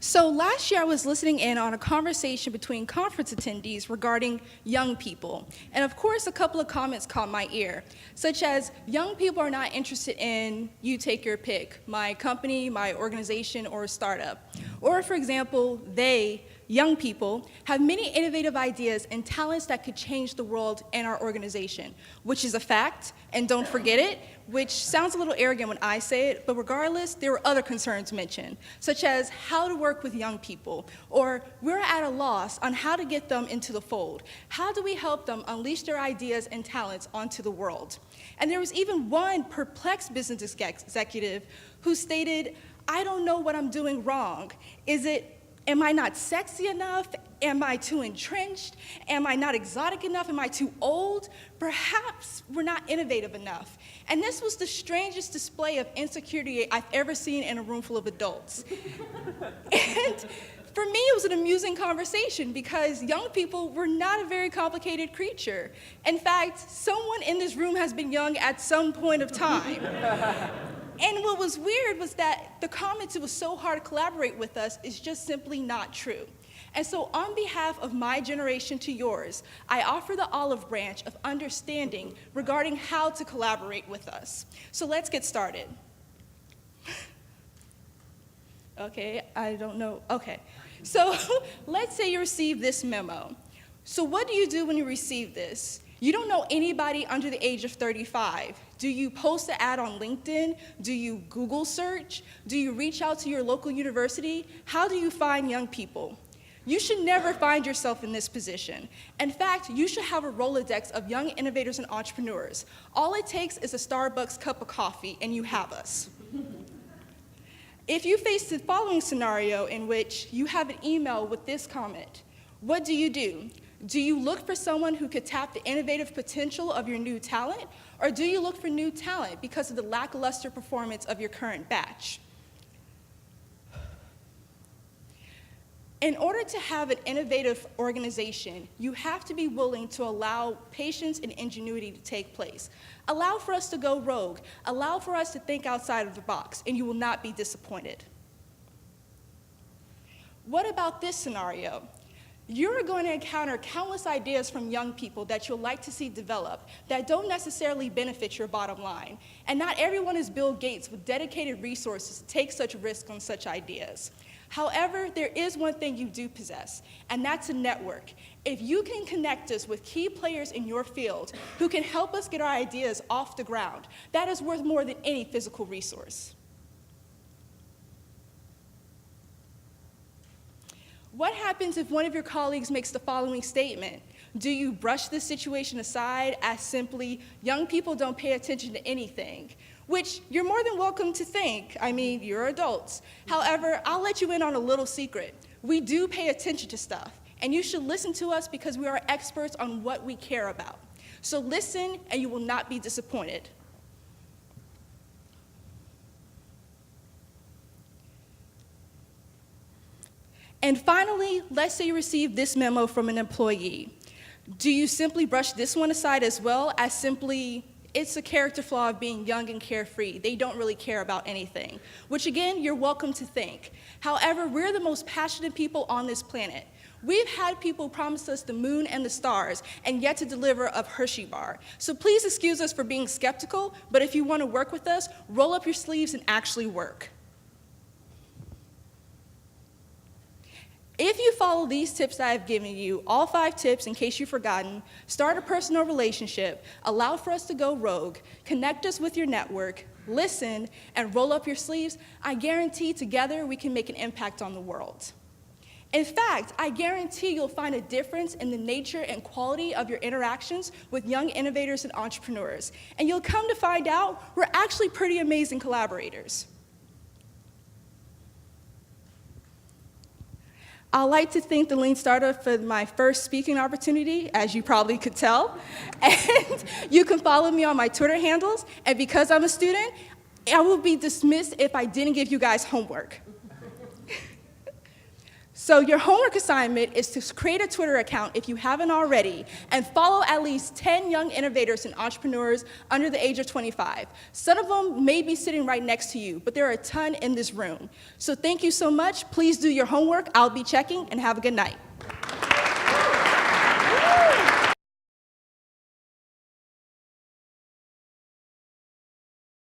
So last year I was listening in on a conversation between conference attendees regarding young people. And of course, a couple of comments caught my ear, such as young people are not interested in, you take your pick, my company, my organization, or a startup. Or for example, young people, have many innovative ideas and talents that could change the world and our organization, which is a fact, and don't forget it, which sounds a little arrogant when I say it, but regardless, there were other concerns mentioned, such as how to work with young people, or we're at a loss on how to get them into the fold. How do we help them unleash their ideas and talents onto the world? And there was even one perplexed business executive who stated, I don't know what I'm doing wrong. Am I not sexy enough? Am I too entrenched? Am I not exotic enough? Am I too old? Perhaps we're not innovative enough. And this was the strangest display of insecurity I've ever seen in a room full of adults. And for me, it was an amusing conversation because young people were not a very complicated creature. In fact, someone in this room has been young at some point of time. And what was weird was that the comments, it was so hard to collaborate with us, is just simply not true. And so on behalf of my generation to yours, I offer the olive branch of understanding regarding how to collaborate with us. So let's get started. Okay, I don't know. Okay, so let's say you receive this memo. So what do you do when you receive this? You don't know anybody under the age of 35. Do you post an ad on LinkedIn? Do you Google search? Do you reach out to your local university? How do you find young people? You should never find yourself in this position. In fact, you should have a Rolodex of young innovators and entrepreneurs. All it takes is a Starbucks cup of coffee, and you have us. If you face the following scenario in which you have an email with this comment, what do? Do you look for someone who could tap the innovative potential of your new talent, or do you look for new talent because of the lackluster performance of your current batch? In order to have an innovative organization, you have to be willing to allow patience and ingenuity to take place. Allow for us to go rogue. Allow for us to think outside of the box, and you will not be disappointed. What about this scenario? You're going to encounter countless ideas from young people that you'll like to see develop that don't necessarily benefit your bottom line. And not everyone is Bill Gates with dedicated resources to take such risk on such ideas. However, there is one thing you do possess, and that's a network. If you can connect us with key players in your field who can help us get our ideas off the ground, that is worth more than any physical resource. What happens if one of your colleagues makes the following statement? Do you brush this situation aside as simply, young people don't pay attention to anything? Which you're more than welcome to think. I mean, you're adults. However, I'll let you in on a little secret. We do pay attention to stuff, and you should listen to us because we are experts on what we care about. So listen, and you will not be disappointed. And finally, let's say you receive this memo from an employee. Do you simply brush this one aside as well as simply, it's a character flaw of being young and carefree. They don't really care about anything, which again, you're welcome to think. However, we're the most passionate people on this planet. We've had people promise us the moon and the stars and yet to deliver a Hershey bar. So please excuse us for being skeptical, but if you want to work with us, roll up your sleeves and actually work. If you follow these tips that I've given you, all 5 tips in case you've forgotten, start a personal relationship, allow for us to go rogue, connect us with your network, listen, and roll up your sleeves, I guarantee together we can make an impact on the world. In fact, I guarantee you'll find a difference in the nature and quality of your interactions with young innovators and entrepreneurs. And you'll come to find out we're actually pretty amazing collaborators. I'd like to thank the Lean Startup for my first speaking opportunity, as you probably could tell. And you can follow me on my Twitter handles. And because I'm a student, I will be dismissed if I didn't give you guys homework. So your homework assignment is to create a Twitter account if you haven't already, and follow at least 10 young innovators and entrepreneurs under the age of 25. Some of them may be sitting right next to you, but there are a ton in this room. So thank you so much. Please do your homework. I'll be checking, and have a good night.